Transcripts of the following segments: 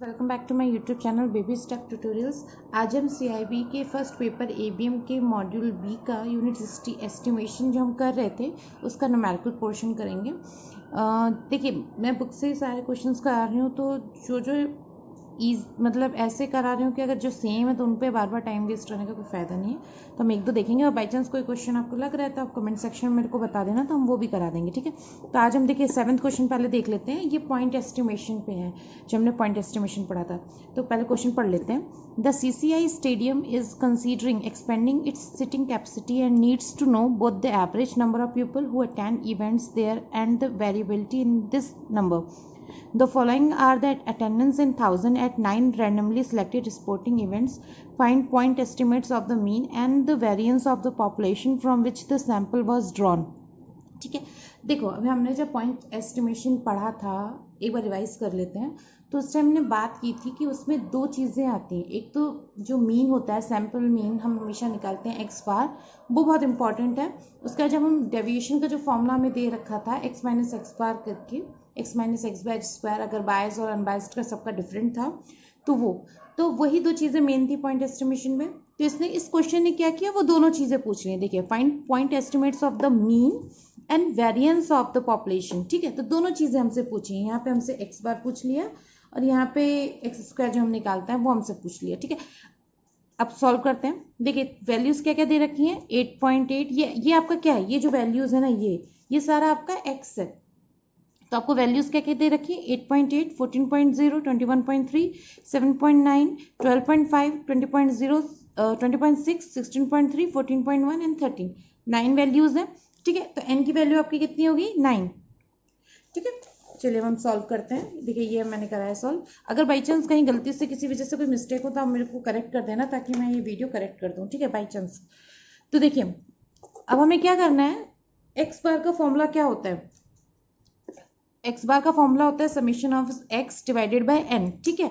Welcome back to my YouTube channel baby step tutorials. आज हम CIB के first paper ABM के module B का यूनिट 60 एस्टिमेशन जो हम कर रहे थे उसका न्यूमेरिकल पोर्शन करेंगे। देखिए, मैं बुक से ही सारे क्वेश्चंस करा रही हूँ, तो जो मतलब ऐसे करा रही हूँ कि अगर जो सेम है तो उन पर बार बार टाइम वेस्ट करने का कोई फ़ायदा नहीं है। तो हम एक दो देखेंगे और बाई चांस कोई क्वेश्चन आपको लग रहा है तो आप कमेंट सेक्शन में मेरे को बता देना, तो हम वो भी करा देंगे। ठीक है, तो आज हम देखिए 7th क्वेश्चन पहले देख लेते हैं। ये पॉइंट एस्टिमेशन पे है, जो हमने पॉइंट एस्टिमेशन पढ़ा था। तो पहले क्वेश्चन पढ़ लेते हैं। The CCI stadium is considering expanding its seating capacity and needs to know both the average number of people who attend events there and the variability in this number. The following are the attendance in 1000 at 9 randomly selected sporting events. Find point estimates of the mean and the variance of the population from which the sample was drawn. ठीक है, देखो अभी हमने जब point estimation पढ़ा था, एक बार revise कर लेते हैं। तो उस टाइम हमने बात की थी कि उसमें दो चीज़ें आती हैं। एक तो जो मीन होता है, सैम्पल मीन हम हमेशा निकालते हैं एक्स बार, वो बहुत इंपॉर्टेंट है। उसका जब हम डेविएशन का जो फॉर्मूला हमें दे रखा था एक्स माइनस एक्स बार करके, x minus x bar square, अगर बायस और अनबायस्ड का सबका डिफरेंट था, तो वही दो चीज़ें मेन थी पॉइंट एस्टिमेशन में। तो इसने इस क्वेश्चन ने क्या किया, वो दोनों चीज़ें पूछ रही हैं। देखिए, find point estimates of the mean and variance of the population. ठीक है, तो दोनों चीज़ें हमसे पूछी हैं। यहाँ पे हमसे एक्स बार पूछ लिया और यहाँ पे एक्स स्क्वायर जो हम निकालते हैं वो हमसे पूछ लिया। ठीक है, अब सॉल्व करते हैं। देखिए वैल्यूज़ क्या क्या दे रखी हैं, 8.8। ये आपका क्या है, ये जो वैल्यूज़ है ना, ये सारा आपका एक्स है। तो आपको वैल्यूज़ क्या क्या दे रखी है, 8.8, 14.0, 21.3, 7.9, 12.5, 20.0, 20.6, 16.3, 14.1 एंड 13। 9 वैल्यूज़ हैं। ठीक है, तो n की वैल्यू आपकी कितनी होगी, 9। ठीक है, चलिए हम सॉल्व करते हैं। देखिए ये मैंने करा है सॉल्व। अगर बाई चांस कहीं गलती से किसी वजह से कोई मिस्टेक हो तो आप मेरे को करेक्ट कर देना, ताकि मैं ये वीडियो करेक्ट कर दूँ। ठीक है, बाई चांस। तो देखिए अब हमें क्या करना है, एक्स बार का फॉर्मूला क्या होता है, एक्स बार का फॉर्मूला होता है summation of x divided by n. ठीक है,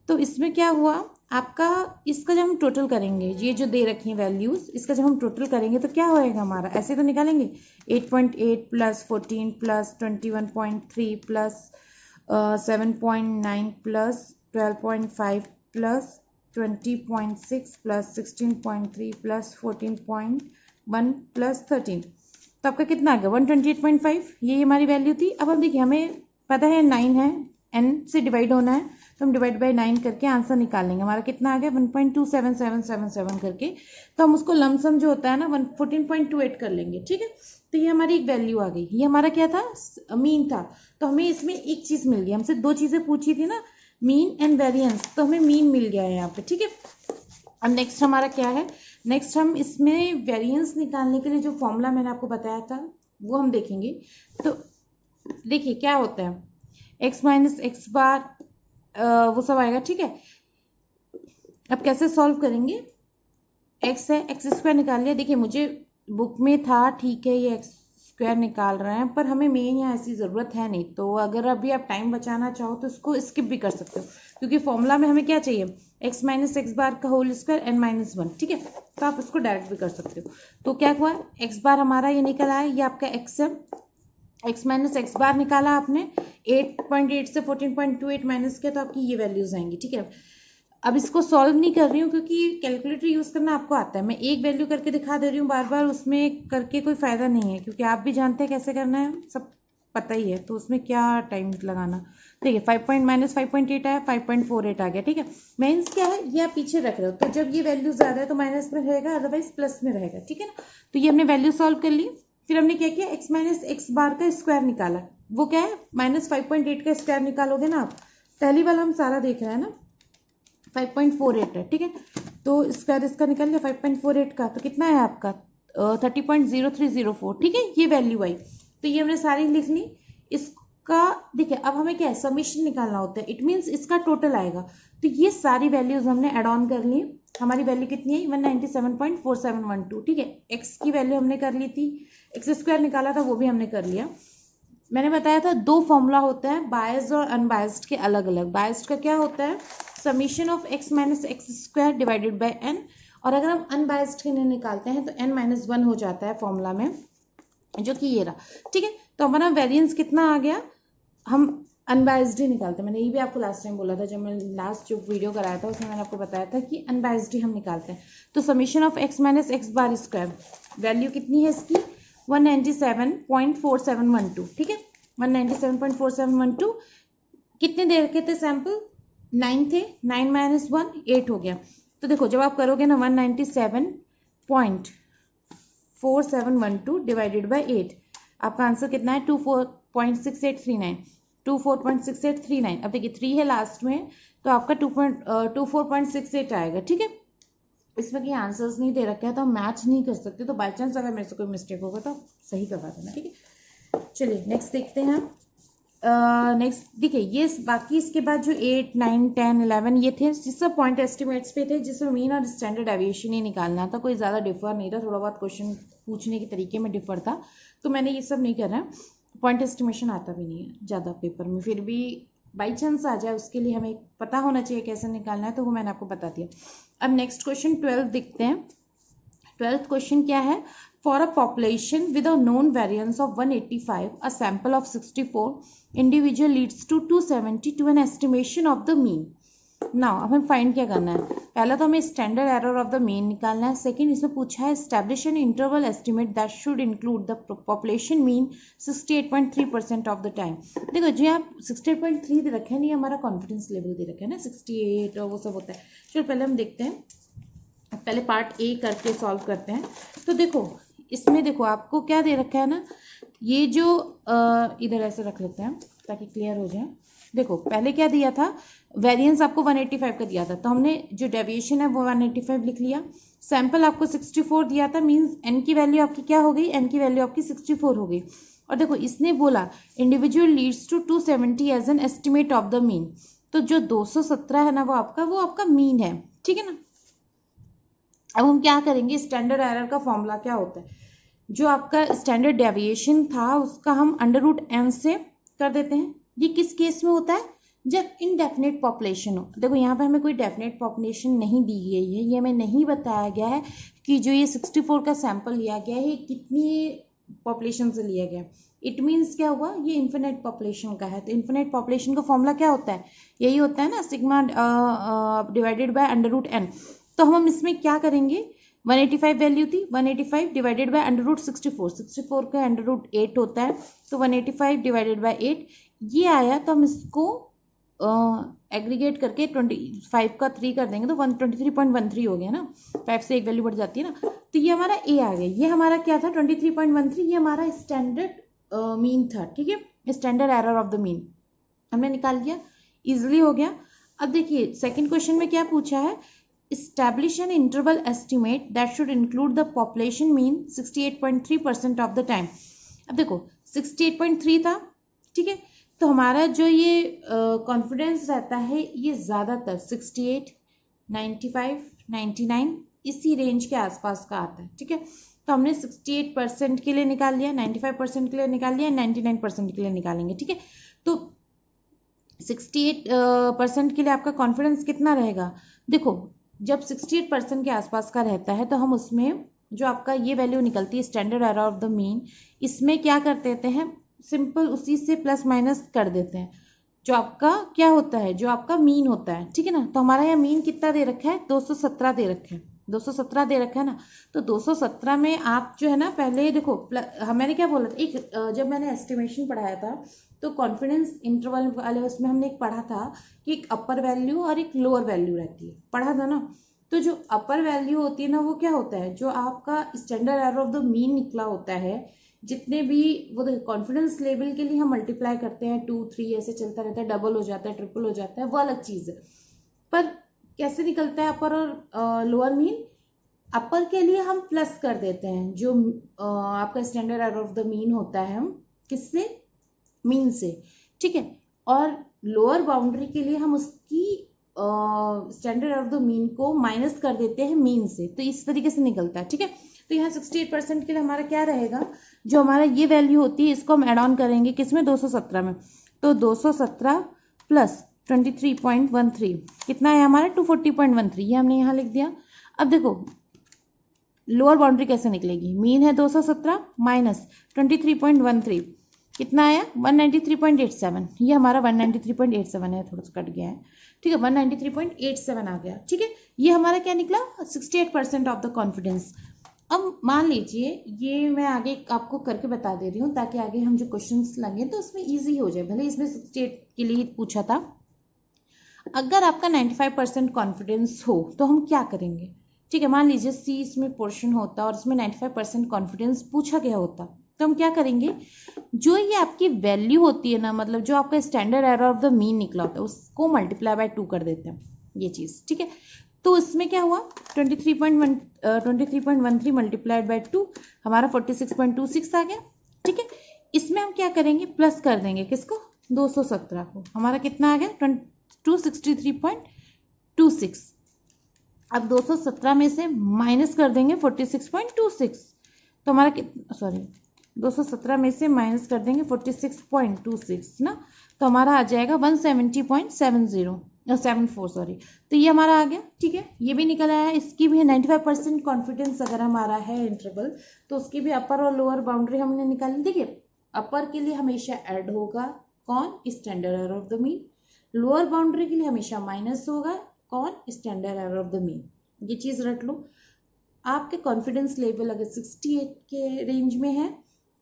तो इसमें क्या हुआ आपका, इसका जब हम टोटल करेंगे, ये जो दे रखी है वैल्यूज, इसका जब हम टोटल करेंगे तो क्या होएगा हमारा, ऐसे तो निकालेंगे 8.8 plus 14 plus 21.3 plus 7.9 plus 12.5 plus 20.6 plus 16.3 plus 14.1 plus 13। तो आपका कितना आ गया, 128.5। ये हमारी वैल्यू थी। अब हम देखिए हमें पता है 9 है, n से डिवाइड होना है, तो हम डिवाइड बाय 9 करके आंसर निकालेंगे। हमारा कितना आ गया, 1.27777 करके। तो हम उसको लमसम जो होता है ना 14.28 कर लेंगे। ठीक है, तो ये हमारी एक वैल्यू आ गई। ये हमारा क्या था, मीन था। तो हमें इसमें एक चीज़ मिल गई, हमसे दो चीज़ें पूछी थी ना, मीन एंड वेरियंस, तो हमें मीन मिल गया है यहाँ पे। ठीक है, अब नेक्स्ट हमारा क्या है, नेक्स्ट हम इसमें वेरिएंस निकालने के लिए जो फॉर्मूला मैंने आपको बताया था वो हम देखेंगे। तो देखिए क्या होता है, एक्स माइनस एक्स बार वो सब आएगा। ठीक है, अब कैसे सॉल्व करेंगे, एक्स है, एक्स स्क्वायर निकाल लिया। देखिए मुझे बुक में था, ठीक है, ये एक्स स्क्वायर निकाल रहे हैं, पर हमें मेन यहाँ ऐसी ज़रूरत है नहीं। तो अगर अभी आप टाइम बचाना चाहो तो इसको स्किप भी कर सकते हो, क्योंकि फॉर्मूला में हमें क्या चाहिए, एक्स माइनस एक्स बार का होल स्क्वायर एन माइनस 1। ठीक है, तो आप इसको डायरेक्ट भी कर सकते हो। तो क्या हुआ, एक्स बार हमारा ये निकल आया, ये आपका एक्स है, एक्स माइनस एक्स बार निकाला आपने, 8.8 से 14.28 माइनस किया, तो आपकी ये वैल्यूज आएंगी। ठीक है, अब इसको सॉल्व नहीं कर रही हूँ क्योंकि कैलकुलेटर यूज़ करना आपको आता है। मैं एक वैल्यू करके दिखा दे रही हूँ, बार बार उसमें करके कोई फ़ायदा नहीं है, क्योंकि आप भी जानते हैं कैसे करना है, सब पता ही है, तो उसमें क्या टाइम लगाना। ठीक है, 5.8 आया, 5.48 आ गया। ठीक है, माइनस क्या है, ये आप पीछे रख रहे हो, तो जब ये वैल्यू ज़्यादा है तो माइनस में रहेगा, अदरवाइज प्लस में रहेगा। ठीक है ना, तो ये हमने वैल्यू सॉल्व कर ली। फिर हमने क्या किया, एक्स माइनस एक्स बार का स्क्वायर निकाला। वो क्या है, -5.8 का स्क्वायर निकालोगे ना आप, पहली वाला हम सारा देख रहे हैं ना, 5.48 है। ठीक है, तो स्क्वायर इसका निकल गया 5.48 का, तो कितना है आपका 30.0304। ठीक है, ये वैल्यू आई, तो ये हमने सारी लिख ली। इसका देखिए अब हमें क्या है, समीशन निकालना होता है, इट मीन्स इसका टोटल आएगा। तो ये सारी वैल्यूज हमने एड ऑन कर ली। हमारी वैल्यू कितनी है, 197.4712। ठीक है, एक्स की वैल्यू हमने कर ली थी, एक्स स्क्वायर निकाला था वो भी हमने कर लिया। मैंने बताया था दो फॉर्मूला होता है, बायस्ड और अनबायस्ड के अलग अलग। बायस्ड का क्या होता है, summation of x minus x square divided by n, और अगर हम अनबायस्ड के लिए निकालते हैं तो n माइनस 1 हो जाता है फॉर्मूला में, जो कि ये रहा। ठीक है, तो हमारा वेरिएंस कितना आ गया, हम अनबाइज्ड ही निकालते हैं। मैंने ये भी आपको लास्ट टाइम बोला था, जब मैं लास्ट जो वीडियो कराया था उसमें मैंने आपको बताया था कि अनबाइज्ड ही हम निकालते हैं। तो summation of x minus x bar square, value कितनी है इसकी 197.4712, ठीक है 197.4712। कितने दे रखे थे सैंपल, 9 थे, 9 माइनस 1 8 हो गया। तो देखो जब आप करोगे ना 197.4712 डिवाइडेड बाई 8, आपका आंसर कितना है 24.6839, 24.6839। अब देखिए 3 है लास्ट में, तो आपका 24.68 आएगा, ठीक है। इसमें कहीं आंसर्स नहीं दे रखे हैं तो हम मैच नहीं कर सकते, तो बाई चांस अगर मेरे से कोई मिस्टेक होगा तो सही करवा देना, ठीक है। चलिए नेक्स्ट देखते हैं। नेक्स्ट देखिए ये बाकी इसके बाद जो 8 9 10 11 ये थे जिससे पॉइंट एस्टिमेट्स पे थे, जिसमें मीन और स्टैंडर्ड एविएशन ही निकालना था, कोई ज़्यादा डिफर नहीं था, थोड़ा बहुत क्वेश्चन पूछने के तरीके में डिफर था, तो मैंने ये सब नहीं करना है। पॉइंट एस्टिमेशन आता भी नहीं है ज़्यादा पेपर में, फिर भी बाई चांस आ जाए उसके लिए हमें पता होना चाहिए कैसे निकालना है, तो वो मैंने आपको बता दिया। अब नेक्स्ट क्वेश्चन 12 देखते हैं। 12th क्वेश्चन क्या है, for a population with a known variance of 185, a sample of 64 individual leads to 270 to an estimation of the mean. Now हमें फाइंड क्या करना है, पहला तो हमें standard error of the mean निकालना है। सेकंड इसमें पूछा है establish an interval estimate that should include the population mean 68.3% of the time. देखो जो आप 68.3 दे रखे हैं, नहीं हमारा कॉन्फिडेंस लेवल दे रखे हैं ना 68 और वो सब होता है। चलो पहले हम देखते हैं, पहले पार्ट ए करके सॉल्व करते हैं। तो देखो इसमें देखो आपको क्या दे रखा है ना, ये जो इधर ऐसे रख लेते हैं ताकि क्लियर हो जाए। देखो पहले क्या दिया था, वेरिएंस आपको 185 का दिया था, तो हमने जो डेविएशन है वो 185 लिख लिया। सैंपल आपको 64 दिया था, मींस एन की वैल्यू आपकी क्या हो गई, एन की वैल्यू आपकी 64 हो गई। और देखो इसने बोला individual leads to 270 as an estimate of the mean, तो जो 217 है ना वो आपका मीन है, ठीक है ना। अब हम क्या करेंगे, स्टैंडर्ड एरर का फॉर्मूला क्या होता है, जो आपका स्टैंडर्ड डेविएशन था उसका हम √n से कर देते हैं। ये किस केस में होता है, जब इनडेफिनेट पॉपुलेशन हो। देखो यहाँ पे हमें कोई डेफिनेट पॉपुलेशन नहीं दी गई है, ये हमें नहीं बताया गया है कि जो ये 64 का सैंपल लिया गया है ये कितनी पॉपुलेशन से लिया गया। इट मीन्स क्या हुआ, ये इन्फिनेट पॉपुलेशन का है, तो इन्फिनेट पॉपुलेशन का फॉर्मूला क्या होता है, यही होता है ना सिग्मा डिवाइडेड बाय √n। तो हम इसमें क्या करेंगे, 185 वैल्यू थी, 185 डिवाइडेड बाय √64, 64 का √8 होता है, तो 185 डिवाइडेड बाय 8 ये आया। तो हम इसको एग्रीगेट करके 25 का 3 कर देंगे तो 123.13 हो गया ना, 5 से एक वैल्यू बढ़ जाती है ना, तो ये हमारा ए आ गया। ये हमारा क्या था 23.13, ये हमारा स्टैंडर्ड मीन था, ठीक है, standard error of the mean हमने निकाल लिया, इजिली हो गया। अब देखिए सेकेंड क्वेश्चन में क्या पूछा है, establish an interval estimate that should include the population mean 68.3% of the time। अब देखो 68.3 था, ठीक है, तो हमारा जो ये कॉन्फिडेंस रहता है ये ज़्यादातर 68, 95, 99 इसी रेंज के आसपास का आता है, ठीक है। तो हमने 68% के लिए निकाल लिया, 95% के लिए निकाल लिया, 99% के लिए निकालेंगे, ठीक है। तो 68% के लिए आपका कॉन्फिडेंस कितना रहेगा, देखो जब 68% के आसपास का रहता है तो हम उसमें जो आपका ये वैल्यू निकलती है standard error of the mean, इसमें क्या कर देते हैं, सिंपल उसी से प्लस माइनस कर देते हैं, जो आपका क्या होता है, जो आपका मीन होता है, ठीक है ना। तो हमारा यहाँ मीन कितना दे रखा है, 217 दे रखा है, 217 दे रखा है ना। तो 217 में आप जो है ना पहले देखो मैंने क्या बोला था, एक जब मैंने एस्टिमेशन पढ़ाया था तो कॉन्फिडेंस इंटरवल वाले उसमें हमने एक पढ़ा था कि एक अपर वैल्यू और एक लोअर वैल्यू रहती है, पढ़ा था ना। तो जो अपर वैल्यू होती है ना वो क्या होता है, जो आपका standard error of the mean निकला होता है, जितने भी वो कॉन्फिडेंस लेवल के लिए हम मल्टीप्लाई करते हैं 2 3 ऐसे चलता रहता है, डबल हो जाता है, ट्रिपल हो जाता है, वो अलग चीज़ है। पर कैसे निकलता है अपर और लोअर मीन, अपर के लिए हम प्लस कर देते हैं, जो आपका standard error of the mean होता है हम किससे, मीन से, ठीक है। और लोअर बाउंड्री के लिए हम उसकी स्टैंडर्ड ऑफ द मीन को माइनस कर देते हैं मीन से, तो इस तरीके से निकलता है, ठीक है। तो यहाँ 68% के लिए हमारा क्या रहेगा, जो हमारा ये वैल्यू होती है इसको हम एड ऑन करेंगे किसमें, 217 में, तो 217 प्लस 23.13 कितना है हमारा 240.13, ये हमने यहाँ लिख दिया। अब देखो लोअर बाउंड्री कैसे निकलेगी, मीन है 217 माइनस 23.13 कितना आया 193.87, ये हमारा 193.87 है, थोड़ा सा कट गया है, ठीक है, 193.87 आ गया, ठीक है। ये हमारा क्या निकला 68% ऑफ द कॉन्फिडेंस। अब मान लीजिए ये मैं आगे आपको करके बता दे रही हूँ ताकि आगे हम जो क्वेश्चंस लगे तो उसमें इजी हो जाए, भले इसमें 68 के लिए पूछा था। अगर आपका 95% कॉन्फिडेंस हो तो हम क्या करेंगे, ठीक है। मान लीजिए सी इसमें पोर्शन होता और इसमें 95% कॉन्फिडेंस पूछा गया होता, तो हम क्या करेंगे, जो ये आपकी वैल्यू होती है ना, मतलब जो आपका standard error of the mean निकला होता है उसको मल्टीप्लाई बाय 2 कर देते हैं, ये चीज़, ठीक है। तो इसमें क्या हुआ 23.13 मल्टीप्लाइड बाय 2 हमारा 46.26 आ गया, ठीक है। इसमें हम क्या करेंगे, प्लस कर देंगे किसको 217 को, हमारा कितना आ गया 263.26। अब 217 में से माइनस कर देंगे 46.26, तो हमारा कितना, सॉरी 217 में से माइनस कर देंगे 46.26 ना, तो हमारा आ जाएगा 170.74 सॉरी, तो ये हमारा आ गया, ठीक है। ये भी निकल आया, इसकी भी 95% कॉन्फिडेंस अगर हमारा है इंटरवल तो उसकी भी अपर और लोअर बाउंड्री हमने निकाली। देखिए अपर के लिए हमेशा ऐड होगा कौन, standard error of the mean, lower boundary के लिए हमेशा माइनस होगा कौन, standard error of the mean. ये चीज़ रट लो। आपके कॉन्फिडेंस लेवल अगर 68 के रेंज में है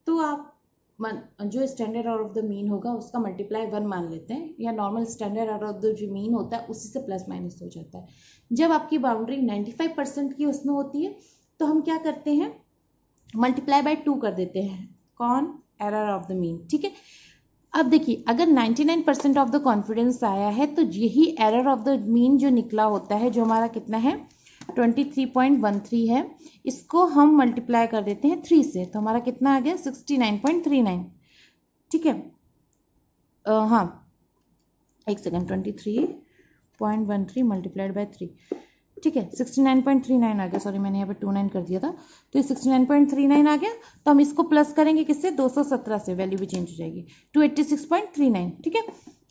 तो आप जो standard error of the mean होगा उसका मल्टीप्लाई 1 मान लेते हैं, या normal standard error of the जो मीन होता है उसी से प्लस माइनस हो जाता है। जब आपकी बाउंड्री 95% की उसमें होती है तो हम क्या करते हैं, मल्टीप्लाई बाय 2 कर देते हैं कौन, एरर ऑफ द मीन, ठीक है। अब देखिए अगर 99% ऑफ द कॉन्फिडेंस आया है तो यही एरर ऑफ द मीन जो निकला होता है, जो हमारा कितना है 23.13 है, इसको हम मल्टीप्लाई कर देते हैं 3 से, तो हमारा कितना आ गया 69.39, ठीक है। हाँ एक सेकेंड, 23.13 मल्टीप्लाइड बाय 3, ठीक है 69.39 आ गया, सॉरी मैंने यहाँ पे 29 कर दिया था, तो ये 69.39 आ गया। तो हम इसको प्लस करेंगे किससे 217 से, वैल्यू भी चेंज हो जाएगी 286.39, ठीक है।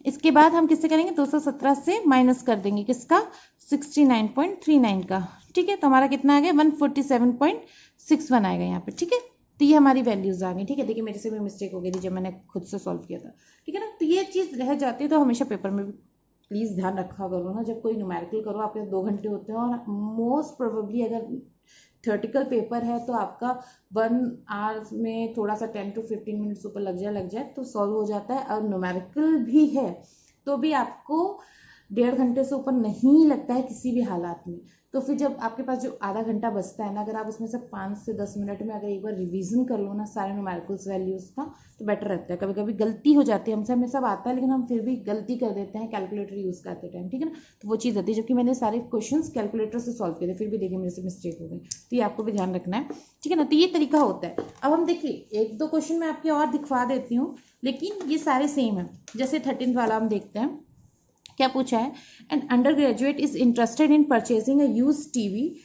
इसके बाद हम किससे करेंगे 217 से माइनस कर देंगे किसका 69.39 का, ठीक है। तो हमारा कितना आ गया 147.61 आएगा यहाँ पे, ठीक है। तो ये हमारी वैल्यूज आ गई, ठीक है। देखिए मेरे से भी मिस्टेक हो गई थी जब मैंने खुद से सॉल्व किया था, ठीक है ना। तो ये चीज़ रह जाती है, तो हमेशा पेपर में भी प्लीज़ ध्यान रखा करो ना, जब कोई न्यूमेरिकल करो आपके 2 घंटे होते हैं और मोस्ट प्रोबेबली अगर थ्योरेटिकल पेपर है तो आपका 1 आवर्स में थोड़ा सा 10 to 15 मिनट्स ऊपर लग जाए तो सॉल्व हो जाता है। और न्यूमेरिकल भी है तो भी आपको 1.5 घंटे से ऊपर नहीं लगता है किसी भी हालात में। तो फिर जब आपके पास जो आधा घंटा बचता है ना, अगर आप उसमें से 5 से 10 मिनट में अगर एक बार रिवीजन कर लो ना सारे न्यूमेरिकल्स वैल्यूज़ का, तो बेटर रहता है। कभी कभी गलती हो जाती है हमसे, हमें सब आता है लेकिन हम फिर भी गलती कर देते हैं कैलकुलेटर यूज़ करते टाइम, ठीक है ना। तो वो चीज़ होती है, जबकि मैंने सारे क्वेश्चन कैलकुलेटर से सॉल्व किए थे, फिर भी देखिए मेरे से मिस्टेक हो गई, तो ये आपको भी ध्यान रखना है, ठीक है ना। तो ये तरीका होता है। अब हम देखिए 1-2 क्वेश्चन मैं आपके और दिखवा देती हूँ, लेकिन ये सारे सेम है। जैसे 13th वाला हम देखते हैं, क्या पूछा है, an undergraduate is interested in purchasing a use TV,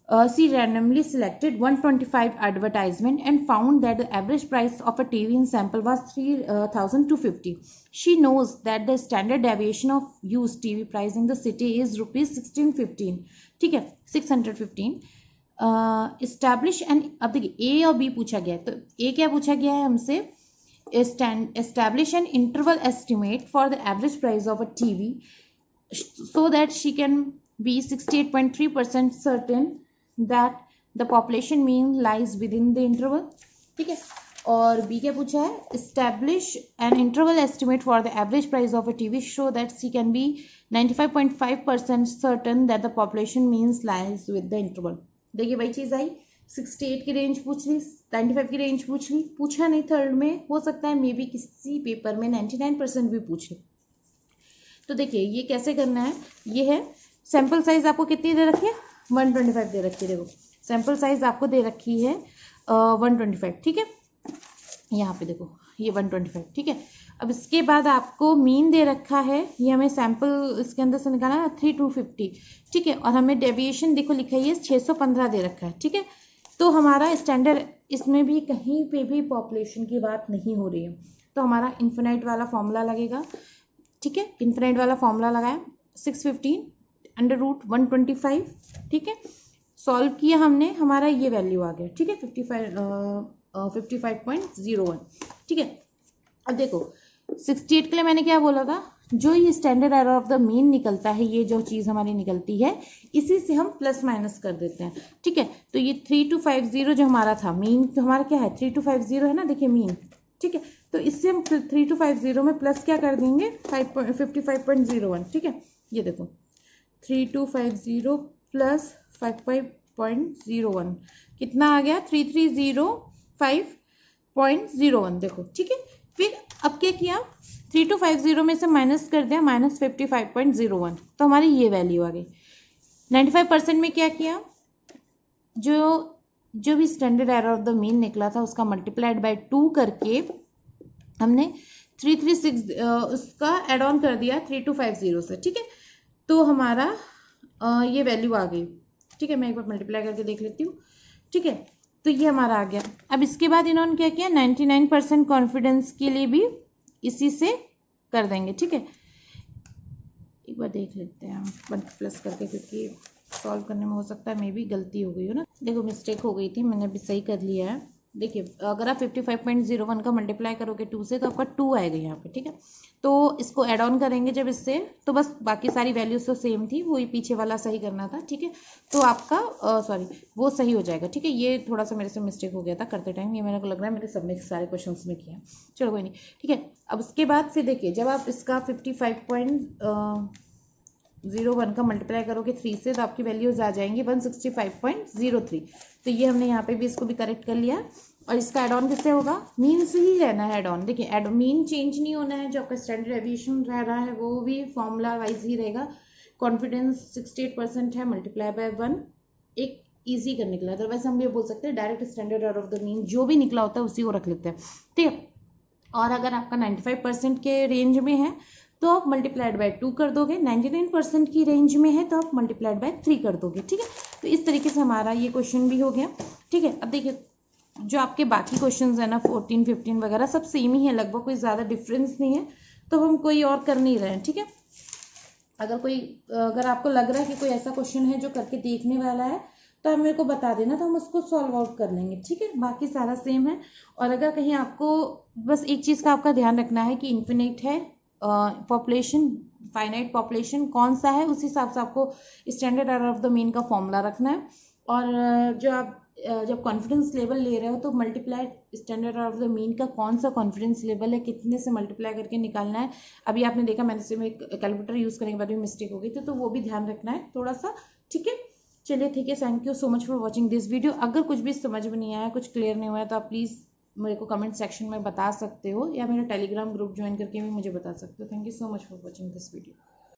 she randomly selected 125 advertisement and found that the average price of a TV in sample was 3,250. She knows that the standard deviation of used TV price in the city is rupees 1615, ठीक है 615. Establish and, अब देखिए A और B पूछा गया है, तो A क्या पूछा गया है हमसे, establish an interval estimate for the average price of a TV so that she can be 68.3% certain that the population mean lies within the interval, ठीक है। और B क्या पूछा है, establish an interval estimate for the average price of a TV so that she can be 95.5% certain that the population means lies with the interval। देखिए वही चीज़ आई, 68 की range पूछ ली, 95 की रेंज पूछ ली, पूछा नहीं थर्ड में, हो सकता है मे बी किसी पेपर में 99% भी पूछे। तो देखिए ये कैसे करना है, ये है सैम्पल साइज आपको कितनी दे रखी है 125 दे रखी है, देखो सैम्पल साइज आपको दे रखी है 125, ठीक है। यहाँ पे देखो ये 125, ठीक है। अब इसके बाद आपको मीन दे रखा है, ये हमें सैम्पल इसके अंदर से निकालना है 3250, ठीक है। और हमें डेविएशन देखो लिखा है 615 दे रखा है, ठीक है। तो हमारा स्टैंडर्ड इसमें भी कहीं पे भी पॉपुलेशन की बात नहीं हो रही है, तो हमारा इन्फिनाइट वाला फॉर्मूला लगेगा, ठीक है। इन्फिनाइट वाला फॉर्मूला लगाया 615 √125, ठीक है। सॉल्व किया हमने, हमारा ये वैल्यू आ गया, ठीक है 55.01, ठीक है। अब देखो 68 के लिए मैंने क्या बोला था, जो ये standard error of the mean निकलता है, ये जो चीज़ हमारी निकलती है, इसी से हम प्लस माइनस कर देते हैं। ठीक है, तो ये 3250 जो हमारा था मीन, तो हमारा क्या है 3250 है ना, देखिए मीन। ठीक है, तो इससे हम 3250 में प्लस क्या कर देंगे 55.01। ठीक है, ये देखो 3250 प्लस 55.01 कितना आ गया 3305.01। देखो ठीक है, फिर अब क्या किया 3250 में से माइनस कर दिया -55.01, तो हमारी ये वैल्यू आ गई। 95% में क्या किया, जो भी standard error of the mean निकला था उसका मल्टीप्लाइड बाय 2 करके हमने 336 उसका एड ऑन कर दिया 3250 से। ठीक है, तो हमारा ये वैल्यू आ गई। ठीक है, मैं एक बार मल्टीप्लाई करके देख लेती हूँ। ठीक है, तो ये हमारा आ गया। अब इसके बाद इन्होंने क्या किया 99% कॉन्फिडेंस के लिए भी इसी से कर देंगे। ठीक है, एक बार देख लेते हैं हम प्लस करके, क्योंकि सॉल्व करने में हो सकता है मे भी गलती हो गई हो ना। देखो मिस्टेक हो गई थी, मैंने अभी सही कर लिया है। देखिए अगर आप 55.01 का मल्टीप्लाई करोगे 2 से तो आपका 2 आएगा यहाँ पे। ठीक है, तो इसको ऐड ऑन करेंगे जब इससे, तो बस बाकी सारी वैल्यूज तो सेम थी, वही पीछे वाला सही करना था। ठीक है, तो आपका सॉरी वो सही हो जाएगा। ठीक है, ये थोड़ा सा मेरे से मिस्टेक हो गया था करते टाइम, ये मेरे को लग रहा है मैंने सब में सारे क्वेश्चन में किया। चलो कोई नहीं। ठीक है, अब उसके बाद फिर देखिए जब आप इसका 55.01 का मल्टीप्लाई करोगे 3 से, तो आपकी वैल्यूज आ जाएंगी 165.03। तो ये हमने यहाँ पे भी इसको भी करेक्ट कर लिया। और इसका एड ऑन किससे होगा, मीन से ही रहना है एड ऑन। देखिए एड मीन चेंज नहीं होना है, जो आपका स्टैंडर्ड डेविएशन रह रहा है वो भी फॉर्मूला वाइज ही रहेगा। कॉन्फिडेंस 68% है, मल्टीप्लाई बाय 1 एक ईजी करने के लिए। अदरवाइज हम ये बोल सकते हैं direct standard error of the mean जो भी निकला होता है उसी को रख लेते हैं। ठीक है, और अगर आपका 95% के रेंज में है तो आप मल्टीप्लाइड बाय 2 कर दोगे, 99% की रेंज में है तो आप मल्टीप्लाइड बाय 3 कर दोगे। ठीक है, तो इस तरीके से हमारा ये क्वेश्चन भी हो गया। ठीक है, अब देखिए जो आपके बाकी क्वेश्चंस है ना 14, 15 वगैरह सब सेम ही है लगभग, कोई ज़्यादा डिफरेंस नहीं है, तो हम कोई और कर नहीं रहे हैं। ठीक है, अगर आपको लग रहा है कि कोई ऐसा क्वेश्चन है जो करके देखने वाला है तो आप मेरे को बता देना, तो हम उसको सॉल्व आउट कर लेंगे। ठीक है, बाकी सारा सेम है। और अगर कहीं आपको बस एक चीज़ का आपका ध्यान रखना है कि इन्फिनिट है पॉपुलेशन, फाइनाइट पॉपुलेशन कौन सा है, उस हिसाब से आपको standard error of the mean का फॉर्मूला रखना है। और जो आप जब कॉन्फिडेंस लेवल ले रहे हो तो multiply standard of the mean का कौन सा कॉन्फिडेंस लेवल है, कितने से मल्टीप्लाई करके निकालना है। अभी आपने देखा मैंने से में कैलकुलेटर यूज़ करने के बाद भी मिस्टेक हो गई थी, तो वो भी ध्यान रखना है थोड़ा सा। ठीक है, चलिए ठीक है, thank you so much for watching this video. अगर कुछ भी समझ में नहीं आया, कुछ क्लियर नहीं हुआ है, तो आप प्लीज़ मेरे को कमेंट सेक्शन में बता सकते हो, या मेरा टेलीग्राम ग्रुप ज्वाइन करके भी मुझे बता सकते हो। Thank you so much for watching this video.